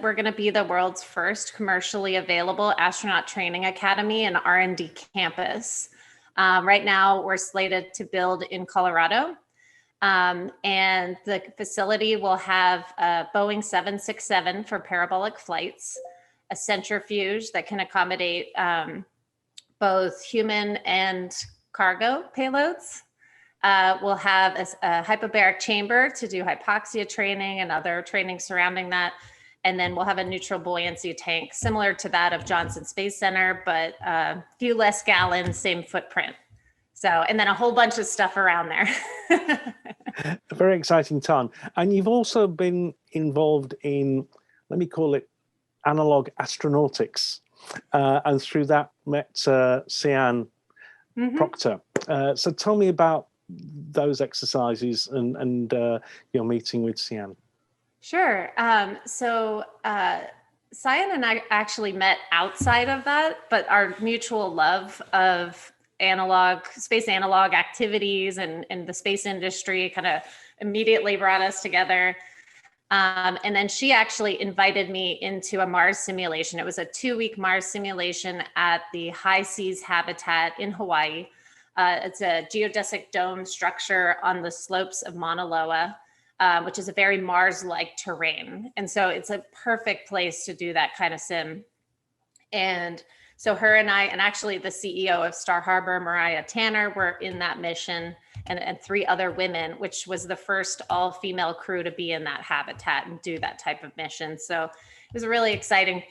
We're going to be the world's first commercially available astronaut training academy and R&D campus. Right now, we're slated to build in Colorado. And the facility will have a Boeing 767 for parabolic flights, a centrifuge that can accommodate both human and cargo payloads. We'll have a hyperbaric chamber to do hypoxia training and other training surrounding that. And then we'll have a neutral buoyancy tank, similar to that of Johnson Space Center, but a few less gallons, same footprint. So, and then a whole bunch of stuff around there. A very exciting time. And you've also been involved in, let me call it, analog astronautics. And through that met Sian Proctor. So tell me about those exercises and your meeting with Sian. Sure. So Sian and I actually met outside of that, but our mutual love of space analog activities and the space industry kind of immediately brought us together. And then she actually invited me into a Mars simulation. It was a 2-week Mars simulation at the High Seas Habitat in Hawaii. It's a geodesic dome structure on the slopes of Mauna Loa, which is a very Mars-like terrain. And so it's a perfect place to do that kind of sim. And so her and I, and actually the CEO of Star Harbor, Mariah Tanner, were in that mission, and 3 other women, which was the first all-female crew to be in that habitat and do that type of mission. So it was a really exciting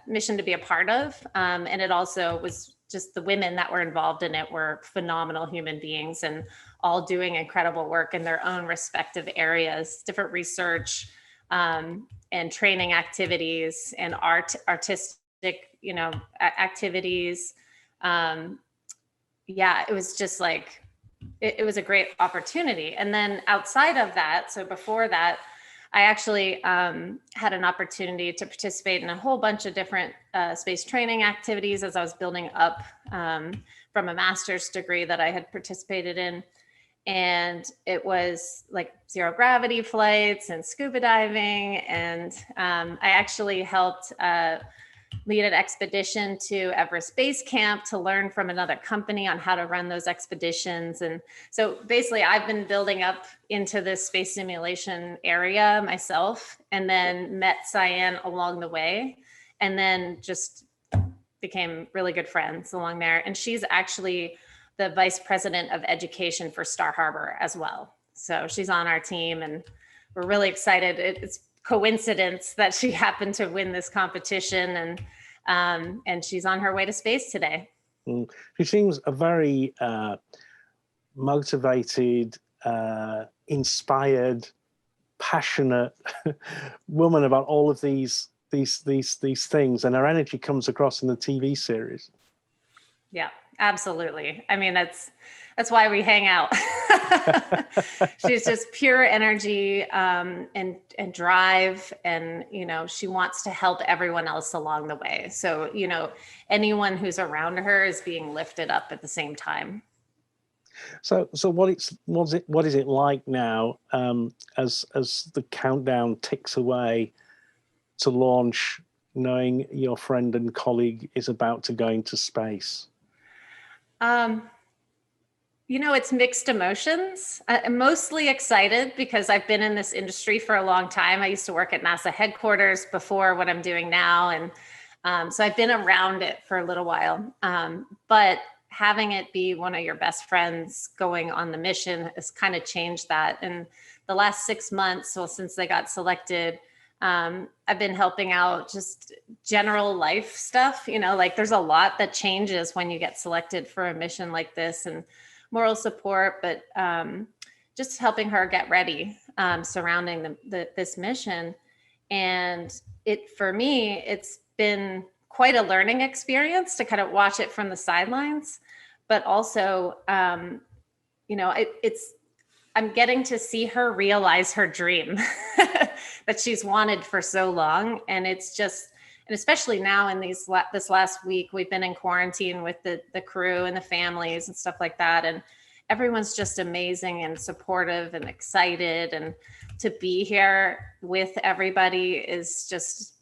mission to be a part of. And it also was just the women that were involved in it were phenomenal human beings and all doing incredible work in their own respective areas, different research and training activities and artistic, activities. It was just like, it was a great opportunity. And then outside of that, so before that, I actually had an opportunity to participate in a whole bunch of different space training activities as I was building up from a master's degree that I had participated in. And it was like zero gravity flights and scuba diving. And I actually helped lead an expedition to Everest Base Camp to learn from another company on how to run those expeditions. And so basically I've been building up into this space simulation area myself, and then met Sian along the way, and then just became really good friends along there. And she's actually the vice president of education for Star Harbor as well. So she's on our team, and we're really excited. It's coincidence that she happened to win this competition, and she's on her way to space today. She seems a very motivated, inspired, passionate woman about all of these things, and her energy comes across in the TV series. Yeah, absolutely. I mean, that's why we hang out. She's just pure energy and drive, and she wants to help everyone else along the way. So anyone who's around her is being lifted up at the same time. So what is it like now as the countdown ticks away to launch, knowing your friend and colleague is about to go into space? It's mixed emotions. I'm mostly excited because I've been in this industry for a long time. I used to work at NASA headquarters before what I'm doing now. And so I've been around it for a little while. But having it be one of your best friends going on the mission has kind of changed that. And the last 6 months, since they got selected, I've been helping out just general life stuff. Like there's a lot that changes when you get selected for a mission like this, and moral support, but just helping her get ready surrounding this mission. And for me, it's been quite a learning experience to kind of watch it from the sidelines, but also, I'm getting to see her realize her dream that she's wanted for so long. And it's just, and especially now in this last week, we've been in quarantine with the crew and the families and stuff like that. everyone's just amazing and supportive and excited, and to be here with everybody is just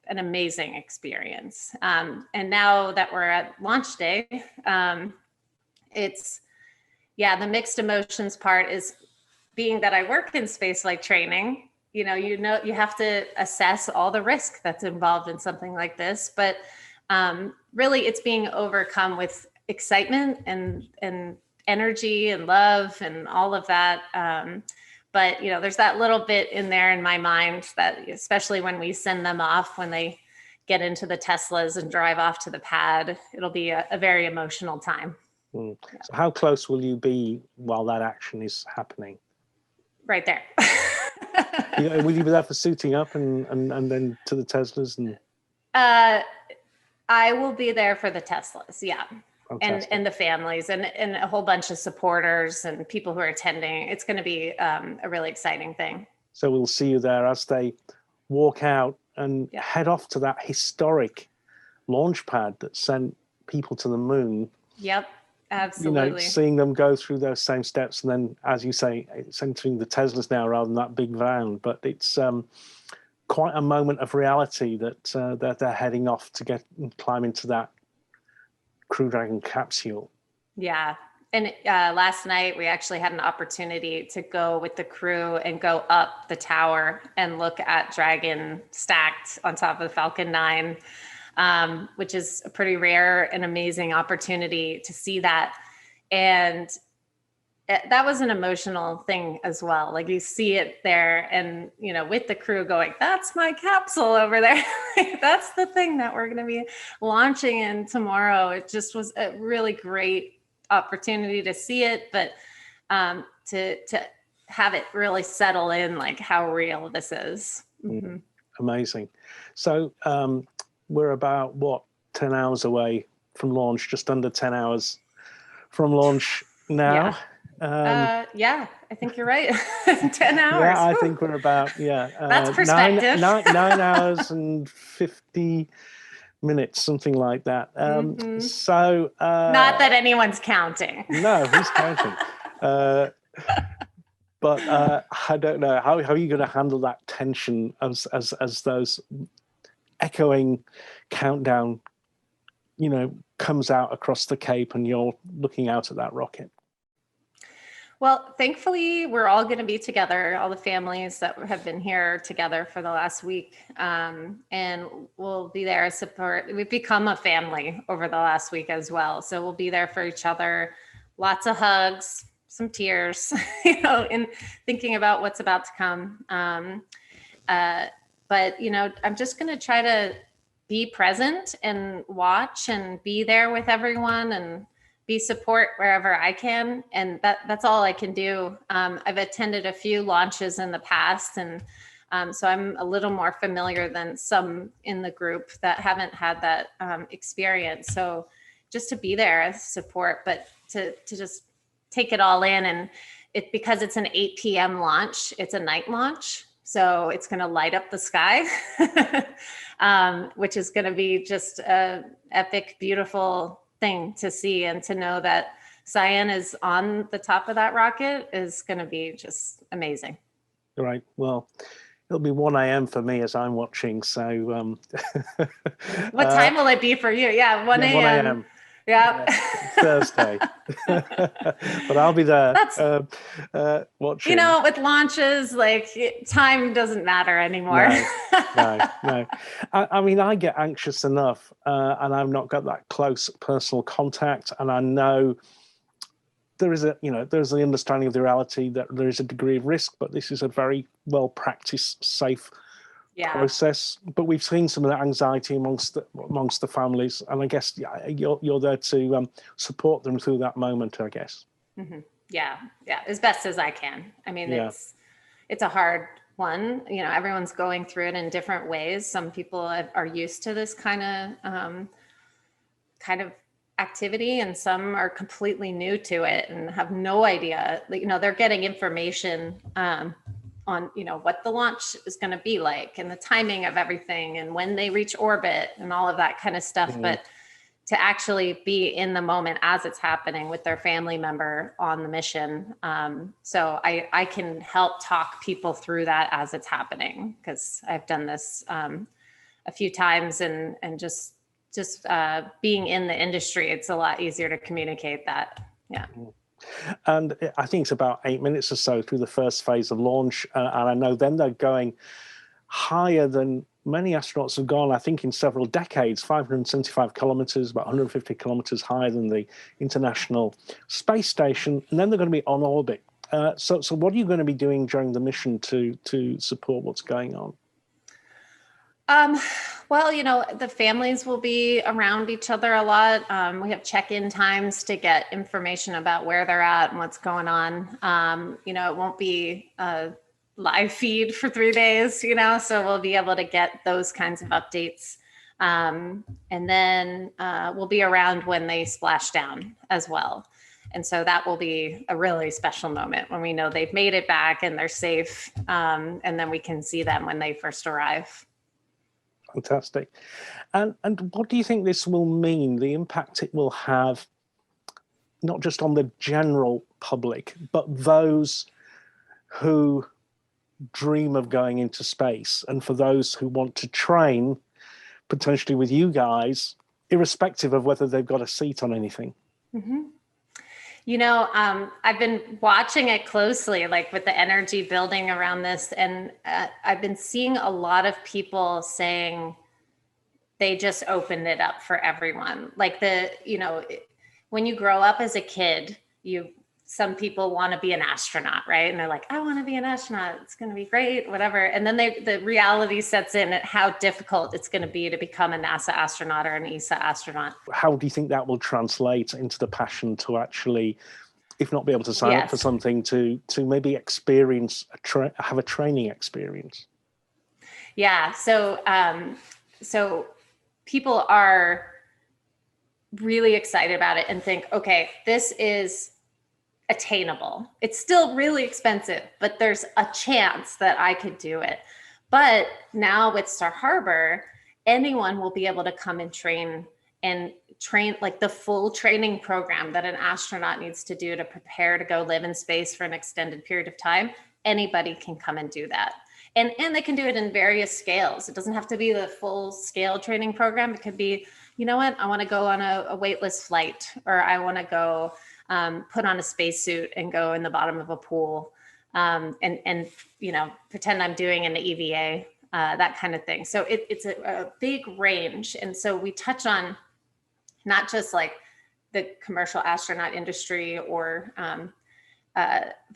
an amazing experience. And now that we're at launch day, it's, the mixed emotions part is being that I work in space flight training. You have to assess all the risk that's involved in something like this, but really it's being overcome with excitement and energy and love and all of that. But there's that little bit in there in my mind that, especially when we send them off, when they get into the Teslas and drive off to the pad, it'll be a very emotional time. So how close will you be while that action is happening? Right there. Will you be there for suiting up and then to the Teslas? And I will be there for the Teslas, yeah. Fantastic. And the families and a whole bunch of supporters and people who are attending. It's going to be a really exciting thing. So we'll see you there as they walk out and head off to that historic launch pad that sent people to the moon. Yep, absolutely. Seeing them go through those same steps, and then, as you say, it's entering the Teslas now rather than that big van. But it's quite a moment of reality that they're heading off to climb into that Crew Dragon capsule. Yeah. And last night we actually had an opportunity to go with the crew and go up the tower and look at Dragon stacked on top of the Falcon 9, which is a pretty rare and amazing opportunity to see that. And that was an emotional thing as well. Like, you see it there and, with the crew going, that's my capsule over there. That's the thing that we're going to be launching in tomorrow. It just was a really great opportunity to see it, but to have it really settle in, like, how real this is. Mm-hmm. Amazing. So we're about 10 hours away from launch, just under 10 hours from launch now. I think you're right. 10 hours. Yeah, I think we're about, that's perspective. 9 hours and 50 minutes, something like that. So not that anyone's counting. No, who's counting? But I don't know, how are you going to handle that tension as those echoing countdown comes out across the Cape and you're looking out at that rocket? Well, thankfully, we're all going to be together, all the families that have been here together for the last week. And we'll be there to support. We've become a family over the last week as well. So we'll be there for each other. Lots of hugs, some tears, in thinking about what's about to come. But, I'm just going to try to be present and watch and be there with everyone and be support wherever I can. And that's all I can do. I've attended a few launches in the past, and so I'm a little more familiar than some in the group that haven't had that experience. So just to be there as support, but to just take it all in. And because it's an 8 p.m. launch, it's a night launch. So it's going to light up the sky, which is going to be just an epic, beautiful thing to see, and to know that Sian is on the top of that rocket is going to be just amazing. All right. Well, it'll be 1 a.m. for me as I'm watching. So what time will it be for you? 1 a.m. 1 a.m. Yeah. Thursday. But I'll be there watching. With launches, like, time doesn't matter anymore. No. I mean, I get anxious enough, and I've not got that close personal contact. And I know there is there's the understanding of the reality that there is a degree of risk, but this is a very well practiced, safe process. But we've seen some of that anxiety amongst the families, and I guess you're there to support them through that moment, I guess. Mm-hmm. Yeah, as best as I can. I mean, it's a hard one. Everyone's going through it in different ways. Some people are used to this kind of activity, and some are completely new to it and have no idea. They're getting information on what the launch is going to be like, and the timing of everything, and when they reach orbit and all of that kind of stuff. Mm-hmm. But to actually be in the moment as it's happening with their family member on the mission. So I can help talk people through that as it's happening, because I've done this a few times, and just being in the industry, it's a lot easier to communicate that. Yeah. And I think it's about 8 minutes or so through the first phase of launch. And I know then they're going higher than many astronauts have gone, I think, in several decades, 575 kilometers, about 150 kilometers higher than the International Space Station. And then they're going to be on orbit. So what are you going to be doing during the mission to support what's going on? Well, the families will be around each other a lot. We have check-in times to get information about where they're at and what's going on. It won't be a live feed for 3 days, so we'll be able to get those kinds of updates. And then we'll be around when they splash down as well. And so that will be a really special moment when we know they've made it back and they're safe. And then we can see them when they first arrive. Fantastic. And what do you think this will mean, the impact it will have, not just on the general public, but those who dream of going into space, and for those who want to train potentially with you guys, irrespective of whether they've got a seat on anything? Mm-hmm. I've been watching it closely, like with the energy building around this. And I've been seeing a lot of people saying they just opened it up for everyone. Like when you grow up as a kid, some people want to be an astronaut, right? And they're like, I want to be an astronaut. It's going to be great, whatever. And then the reality sets in at how difficult it's going to be to become a NASA astronaut or an ESA astronaut. How do you think that will translate into the passion to actually, if not be able to sign up for something, to maybe experience, have a training experience? Yeah. So people are really excited about it and think, okay, this is attainable. It's still really expensive, but there's a chance that I could do it. But now with Star Harbor, anyone will be able to come and train like the full training program that an astronaut needs to do to prepare to go live in space for an extended period of time. Anybody can come and do that. And they can do it in various scales. It doesn't have to be the full scale training program. It could be, you know what, I want to go on a weightless flight, or I want to go put on a spacesuit and go in the bottom of a pool and pretend I'm doing an EVA, that kind of thing. So it's a big range. And so we touch on not just like the commercial astronaut industry or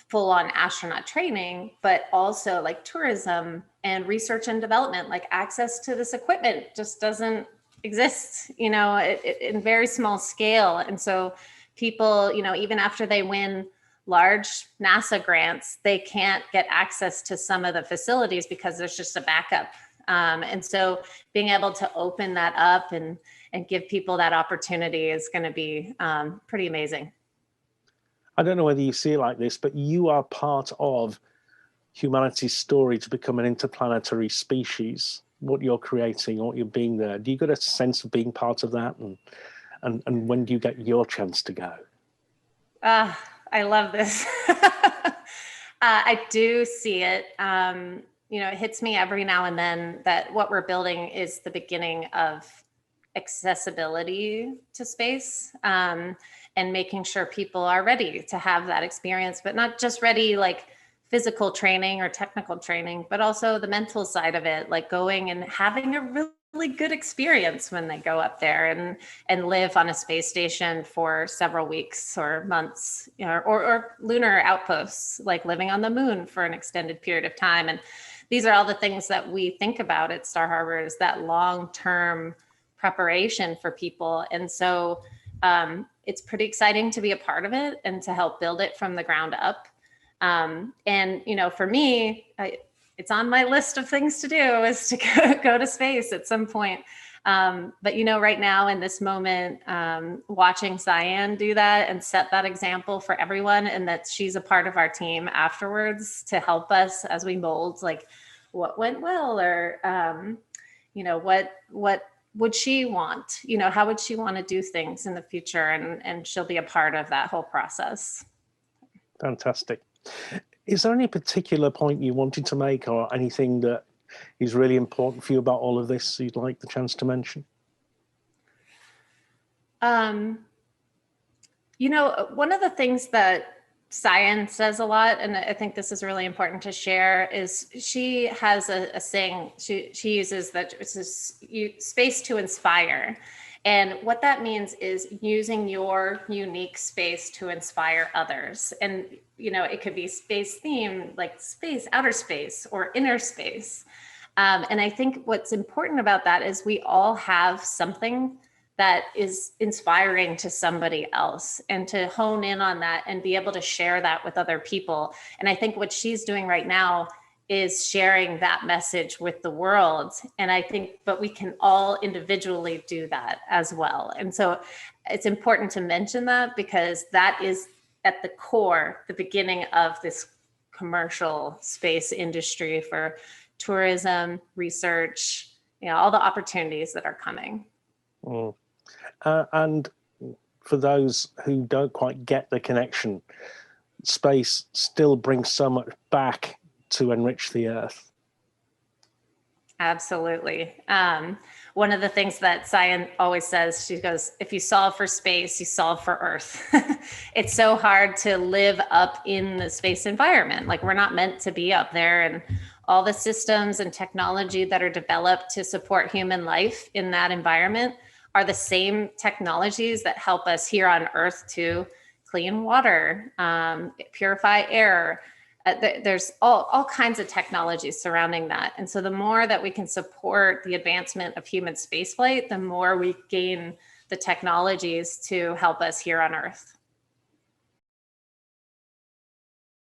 full on astronaut training, but also like tourism and research and development. Like access to this equipment just doesn't exist, in very small scale. And so people, even after they win large NASA grants, they can't get access to some of the facilities because there's just a backup. And so being able to open that up and give people that opportunity is going to be pretty amazing. I don't know whether you see it like this, but you are part of humanity's story to become an interplanetary species. What you're creating, what you're being there. Do you get a sense of being part of that? And when do you get your chance to go? I love this. I do see it. It hits me every now and then that what we're building is the beginning of accessibility to space, and making sure people are ready to have that experience, but not just ready like physical training or technical training, but also the mental side of it, like going and having a really good experience when they go up there and live on a space station for several weeks or months, or lunar outposts, like living on the moon for an extended period of time. And these are all the things that we think about at Star Harbor, is that long-term preparation for people. And so it's pretty exciting to be a part of it and to help build it from the ground up. And for me, it's on my list of things to do is to go to space at some point. But right now in this moment, watching Sian do that and set that example for everyone, and that she's a part of our team afterwards to help us as we mold like what went well, or what would she want? How would she want to do things in the future? And she'll be a part of that whole process. Fantastic. Is there any particular point you wanted to make, or anything that is really important for you about all of this you'd like the chance to mention? One of the things that science says a lot, and I think this is really important to share, is she has a saying she uses that it's space to inspire. And what that means is using your unique space to inspire others. And, it could be space themed, like space, outer space, or inner space. And I think what's important about that is we all have something that is inspiring to somebody else, and to hone in on that and be able to share that with other people. And I think what she's doing right now is sharing that message with the world. And I think, but we can all individually do that as well. And so it's important to mention that, because that is at the core, the beginning of this commercial space industry for tourism, research, all the opportunities that are coming. Mm. And for those who don't quite get the connection, space still brings so much back to enrich the earth. Absolutely. One of the things that Sian always says, she goes, if you solve for space, you solve for Earth. It's so hard to live up in the space environment. Like, we're not meant to be up there, and all the systems and technology that are developed to support human life in that environment are the same technologies that help us here on Earth to clean water, purify air. There's all kinds of technologies surrounding that. And so the more that we can support the advancement of human spaceflight, the more we gain the technologies to help us here on Earth.